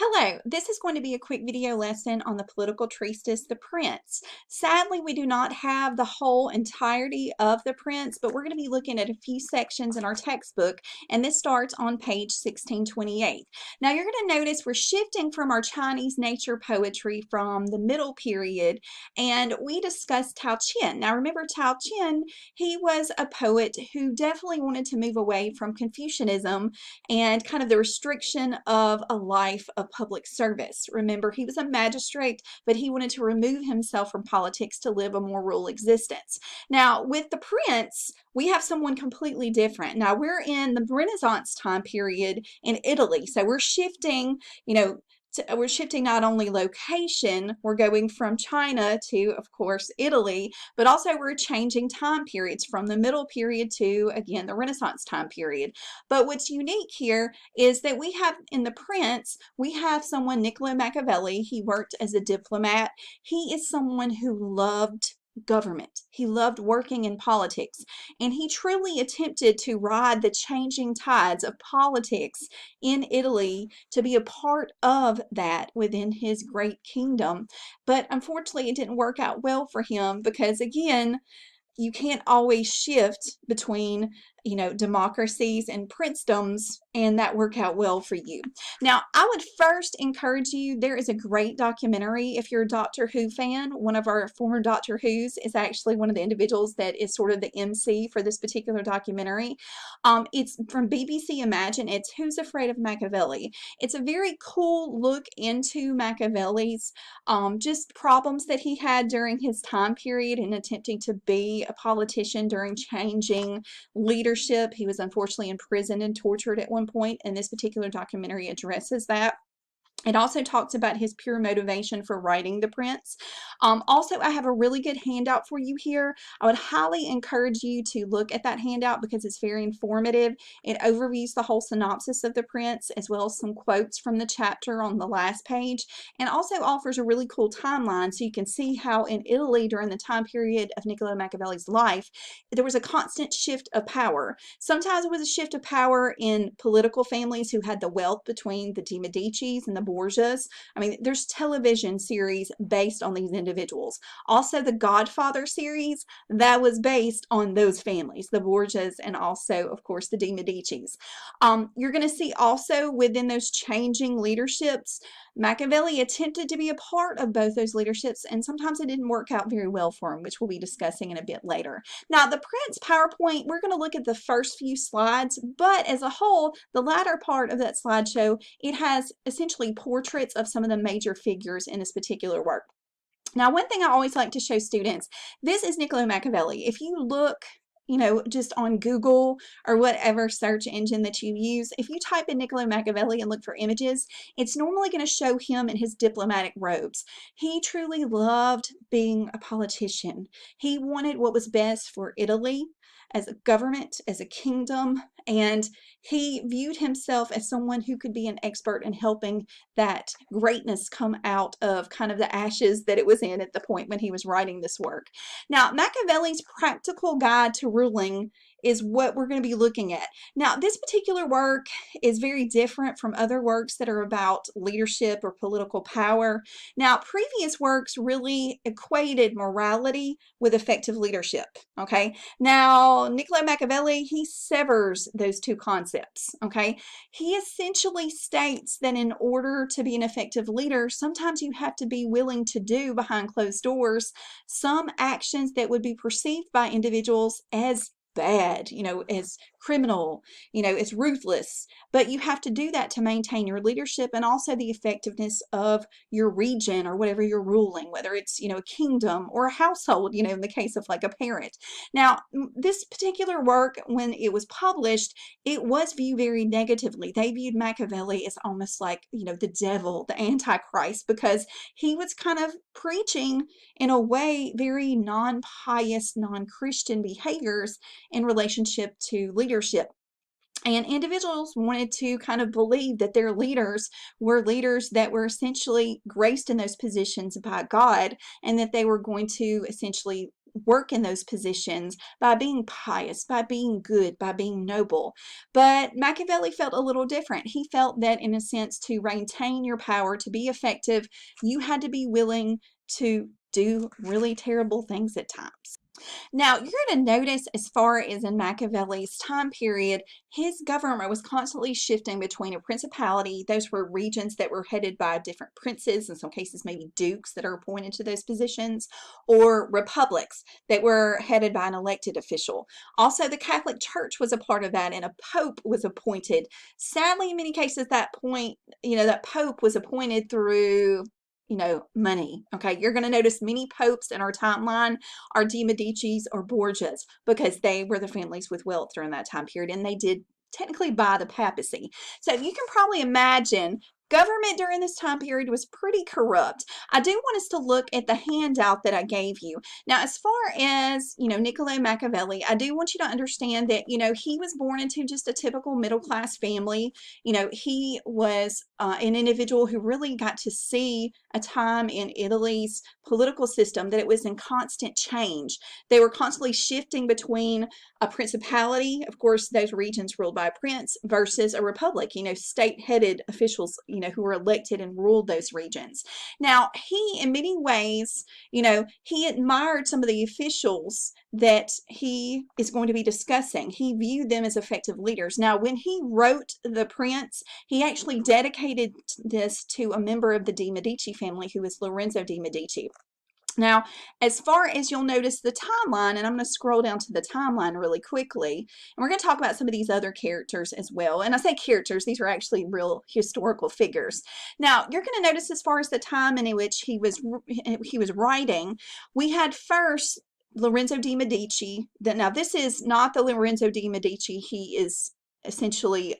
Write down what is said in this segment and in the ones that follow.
Hello, this is going to be a quick video lesson on the political treatise, The Prince. Sadly, we do not have the whole entirety of The Prince, but we're going to be looking at a few sections in our textbook, and this starts on page 1628. Now, you're going to notice we're shifting from our Chinese nature poetry from the middle period, and we discussed Tao Qian. Now, remember Tao Qian, he was a poet who definitely wanted to move away from Confucianism and kind of the restriction of a life of public service. Remember, he was a magistrate, but he wanted to remove himself from politics to live a more rural existence. Now, with the Prince, we have someone completely different. Now, we're in the Renaissance time period in Italy, so we're shifting, we're shifting not only location, we're going from China to, of course, Italy, but also we're changing time periods from the middle period to, again, the Renaissance time period. But what's unique here is that we have in the Prince, we have someone, Niccolo Machiavelli. He worked as a diplomat. He is someone who loved government. He loved working in politics, and he truly attempted to ride the changing tides of politics in Italy to be a part of that within his great kingdom. But unfortunately, it didn't work out well for him because, again, you can't always shift between democracies and princedoms and that work out well for you. Now, I would first encourage you, there is a great documentary. If you're a Doctor Who fan, one of our former Doctor Who's is actually one of the individuals that is sort of the MC for this particular documentary. It's from BBC Imagine. It's Who's Afraid of Machiavelli. It's a very cool look into Machiavelli's just problems that he had during his time period in attempting to be a politician during changing leadership. He was unfortunately imprisoned and tortured at one point, and this particular documentary addresses that. It also talks about his pure motivation for writing The Prince. Also, I have a really good handout for you here. I would highly encourage you to look at that handout because it's very informative. It overviews the whole synopsis of The Prince as well as some quotes from the chapter on the last page, and also offers a really cool timeline so you can see how in Italy during the time period of Niccolo Machiavelli's life, there was a constant shift of power. Sometimes it was a shift of power in political families who had the wealth between the de Medicis and the Borgias. I mean, there's television series based on these individuals. Also, the Godfather series, that was based on those families, the Borgias and also, of course, the de Medicis. You're going to see also within those changing leaderships, Machiavelli attempted to be a part of both those leaderships, and sometimes it didn't work out very well for him, which we'll be discussing in a bit later. Now, the Prince PowerPoint, we're going to look at the first few slides, but as a whole, the latter part of that slideshow, it has essentially portraits of some of the major figures in this particular work. Now, one thing I always like to show students, this is Niccolo Machiavelli. If you look just on Google or whatever search engine that you use, if you type in Niccolo Machiavelli and look for images, it's normally going to show him in his diplomatic robes. He truly loved being a politician. He wanted what was best for Italy as a government, as a kingdom, and he viewed himself as someone who could be an expert in helping that greatness come out of kind of the ashes that it was in at the point when he was writing this work. Now, Machiavelli's Practical Guide to Ruling is what we're going to be looking at. Now, this particular work is very different from other works that are about leadership or political power. Now, previous works really equated morality with effective leadership, okay? Now, Niccolo Machiavelli, he severs those two concepts, okay? He essentially states that in order to be an effective leader, sometimes you have to be willing to do behind closed doors some actions that would be perceived by individuals as bad, as criminal, as ruthless, but you have to do that to maintain your leadership and also the effectiveness of your region or whatever you're ruling, whether it's, a kingdom or a household, in the case of like a parent. Now, this particular work, when it was published, it was viewed very negatively. They viewed Machiavelli as almost like, the devil, the Antichrist, because he was kind of preaching in a way very non-pious, non-Christian behaviors in relationship to leadership. And individuals wanted to kind of believe that their leaders were leaders that were essentially graced in those positions by God, and that they were going to essentially work in those positions by being pious, by being good, by being noble. But Machiavelli felt a little different. He felt that, in a sense, to maintain your power, to be effective, you had to be willing to do really terrible things at times. Now, you're going to notice, as far as in Machiavelli's time period, his government was constantly shifting between a principality. Those were regions that were headed by different princes, in some cases maybe dukes that are appointed to those positions, or republics that were headed by an elected official. Also, the Catholic Church was a part of that, and a pope was appointed. Sadly, in many cases, that that pope was appointed through money. Okay, you're going to notice many popes in our timeline are De Medicis or Borgias, because they were the families with wealth during that time period, and they did technically buy the papacy. So you can probably imagine government during this time period was pretty corrupt. I do want us to look at the handout that I gave you. Now, as far as, Niccolo Machiavelli, I do want you to understand that, he was born into just a typical middle-class family. He was an individual who really got to see a time in Italy's political system that it was in constant change. They were constantly shifting between a principality, of course, those regions ruled by a prince, versus a republic, state-headed officials, who were elected and ruled those regions. Now, he, in many ways, he admired some of the officials that he is going to be discussing. He viewed them as effective leaders. Now, when he wrote The Prince, he actually dedicated this to a member of the De Medici family, who is Lorenzo de' Medici. Now, as far as you'll notice the timeline, and I'm going to scroll down to the timeline really quickly, and we're going to talk about some of these other characters as well. And I say characters, these are actually real historical figures. Now, you're going to notice, as far as the time in which he was writing, we had first Lorenzo de' Medici. Now, this is not the Lorenzo de' Medici he is essentially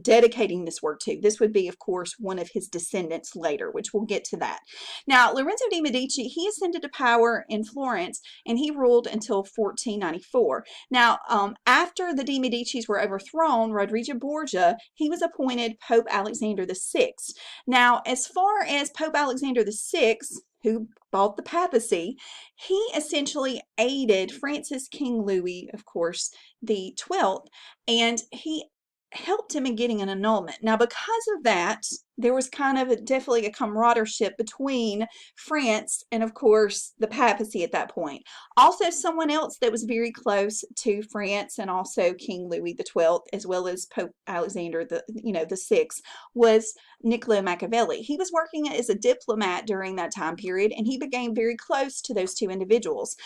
dedicating this work to. This would be, of course, one of his descendants later, which we'll get to that. Now, Lorenzo de' Medici, he ascended to power in Florence, and he ruled until 1494. Now, after the de' Medicis were overthrown, Rodrigo Borgia, he was appointed Pope Alexander VI. Now, as far as Pope Alexander VI, who bought the papacy, he essentially aided Francis King Louis, of course, the 12th, and he helped him in getting an annulment. Now, because of that, there was kind of definitely a camaraderie between France and, of course, the papacy at that point. Also, someone else that was very close to France and also King Louis XII, as well as Pope Alexander the Sixth, was Niccolo Machiavelli. He was working as a diplomat during that time period, and he became very close to those two individuals.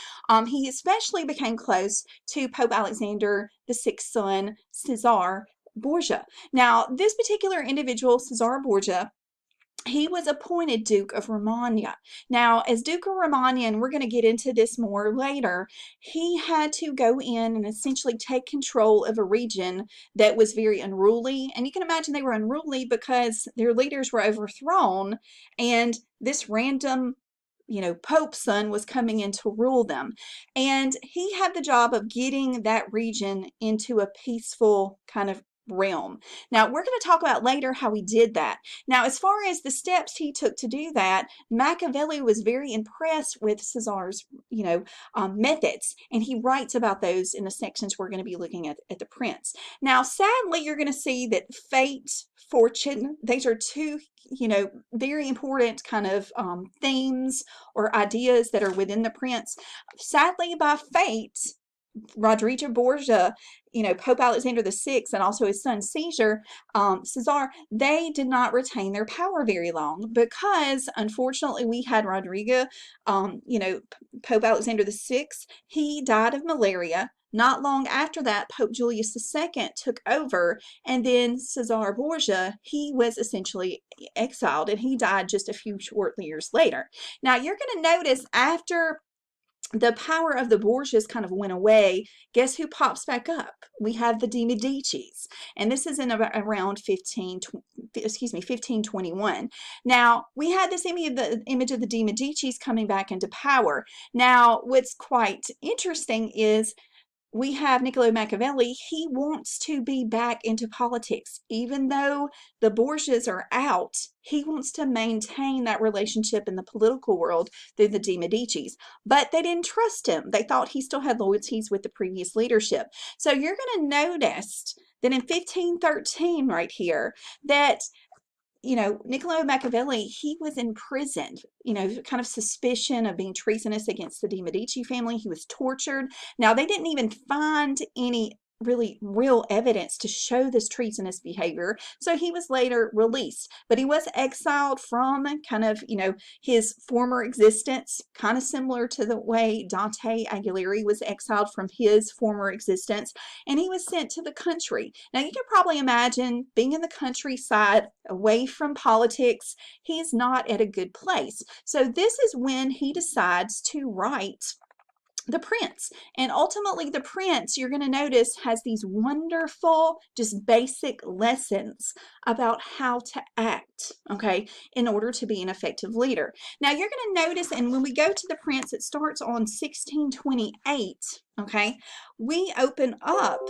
He especially became close to Pope Alexander the Sixth's son, Caesar Borgia. Now, this particular individual, Caesar Borgia, he was appointed Duke of Romagna. Now, as Duke of Romagna, and we're going to get into this more later, he had to go in and essentially take control of a region that was very unruly. And you can imagine they were unruly because their leaders were overthrown, and this random Pope's son was coming in to rule them. And he had the job of getting that region into a peaceful kind of realm. Now, we're going to talk about later how he did that. Now, as far as the steps he took to do that, Machiavelli was very impressed with Caesar's, methods, and he writes about those in the sections we're going to be looking at The Prince. Now, sadly, you're going to see that fate, fortune, these are two very important kind of themes or ideas that are within The Prince. Sadly, by fate, Rodrigo Borgia, Pope Alexander VI, and also his son Caesar, they did not retain their power very long because, unfortunately, we had Rodrigo, Pope Alexander VI, he died of malaria. Not long after that, Pope Julius II took over, and then Caesar Borgia, he was essentially exiled, and he died just a few short years later. Now, you're going to notice after the power of the Borgias kind of went away, guess who pops back up? We have the de Medicis, and this is in around 1521. Now, we had this image of the de Medicis coming back into power. Now, what's quite interesting is we have Niccolo Machiavelli. He wants to be back into politics. Even though the Borgias are out, he wants to maintain that relationship in the political world through the De Medicis. But they didn't trust him. They thought he still had loyalties with the previous leadership. So you're going to notice that in 1513 right here, that Niccolo Machiavelli, he was imprisoned, kind of suspicion of being treasonous against the De Medici family. He was tortured. Now, they didn't even find any really real evidence to show this treasonous behavior, so he was later released. But he was exiled from kind of, his former existence, kind of similar to the way Dante Alighieri was exiled from his former existence, and he was sent to the country. Now, you can probably imagine being in the countryside, away from politics. He's not at a good place. So this is when he decides to write The Prince. And ultimately, The Prince, you're going to notice, has these wonderful, just basic lessons about how to act, okay, in order to be an effective leader. Now, you're going to notice, and when we go to The Prince, it starts on 1628, okay, we open up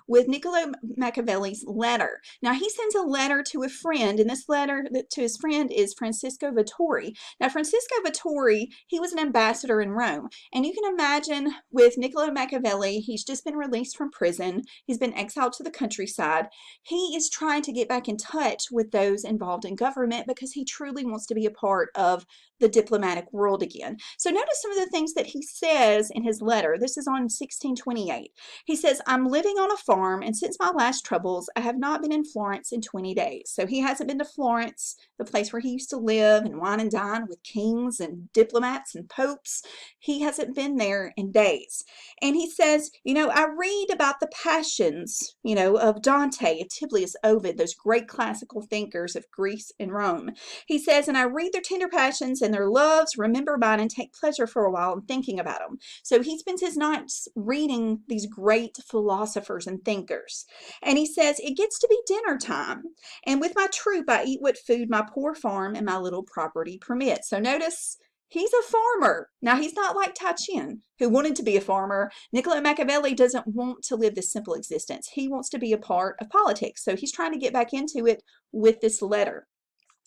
with Niccolo Machiavelli's letter. Now, he sends a letter to a friend, and this letter to his friend is Francisco Vettori. Now, Francisco Vettori, he was an ambassador in Rome, and you can imagine with Niccolo Machiavelli, he's just been released from prison. He's been exiled to the countryside. He is trying to get back in touch with those involved in government because he truly wants to be a part of the diplomatic world again. So notice some of the things that he says in his letter. This is on 1628. He says, I'm living on a farm, and since my last troubles, I have not been in Florence in 20 days. So he hasn't been to Florence, the place where he used to live and wine and dine with kings and diplomats and popes. He hasn't been there in days. And he says, I read about the passions, of Dante, Tibullus, Ovid, those great classical thinkers of Greece and Rome. He says, and I read their tender passions and their loves, remember mine, and take pleasure for a while in thinking about them. So he spends his nights reading these great philosophers and thinkers. And he says, it gets to be dinner time, and with my troop I eat what food my poor farm and my little property permit. So notice, he's a farmer. Now, he's not like Tatian, who wanted to be a farmer. Niccolo Machiavelli doesn't want to live this simple existence. He wants to be a part of politics. So he's trying to get back into it with this letter.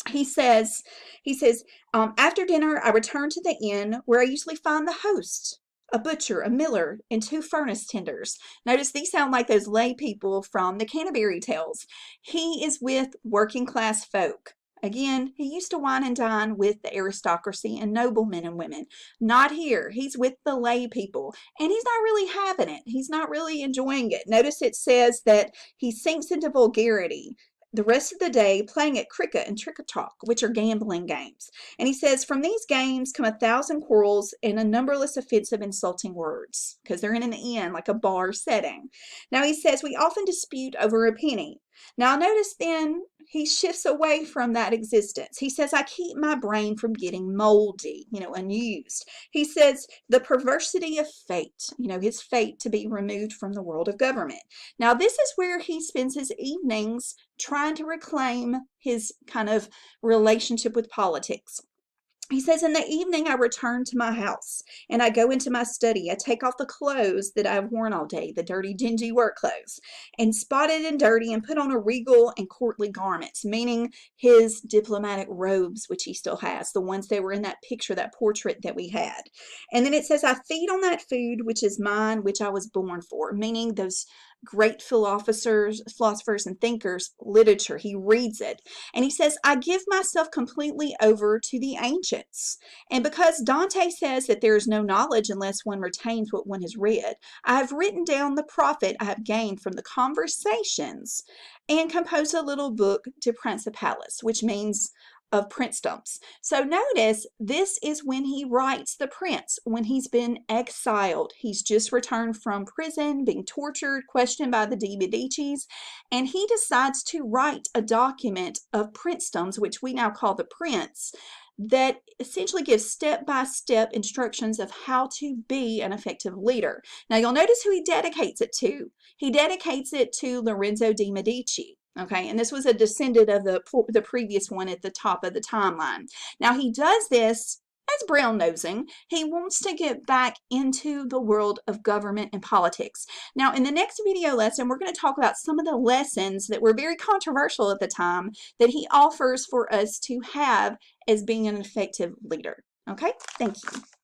He says, after dinner, I return to the inn where I usually find the host, a butcher, a miller, and 2 furnace tenders. Notice these sound like those lay people from the Canterbury Tales. He is with working class folk. Again, he used to wine and dine with the aristocracy and noblemen and women. Not here. He's with the lay people, and he's not really having it. He's not really enjoying it. Notice it says that he sinks into vulgarity the rest of the day playing at cricket and trick-or-talk, which are gambling games. And he says, from these games come 1,000 quarrels and a numberless offensive, insulting words, because they're in an inn, like a bar setting. Now he says, we often dispute over a penny. Now notice then, he shifts away from that existence. He says, I keep my brain from getting moldy, unused. He says, the perversity of fate, his fate to be removed from the world of government. Now, this is where he spends his evenings trying to reclaim his kind of relationship with politics. He says, in the evening, I return to my house and I go into my study. I take off the clothes that I've worn all day, the dirty, dingy work clothes, and spotted and dirty, and put on a regal and courtly garments, meaning his diplomatic robes, which he still has, the ones that were in that picture, that portrait that we had. And then it says, I feed on that food which is mine, which I was born for, meaning those great philosophers and thinkers, literature. He reads it. And he says, I give myself completely over to the ancients. And because Dante says that there is no knowledge unless one retains what one has read, I have written down the profit I have gained from the conversations and composed a little book De Principalis, which means of princedoms. So notice this is when he writes The Prince, when he's been exiled. He's just returned from prison, being tortured, questioned by the De Medicis, and he decides to write a document of princedoms, which we now call The Prince, that essentially gives step-by-step instructions of how to be an effective leader. Now you'll notice who he dedicates it to. He dedicates it to Lorenzo de' Medici. Okay, and this was a descendant of the previous one at the top of the timeline. Now he does this as brown nosing. He wants to get back into the world of government and politics. Now, in the next video lesson, we're going to talk about some of the lessons that were very controversial at the time that he offers for us to have as being an effective leader. Okay, thank you.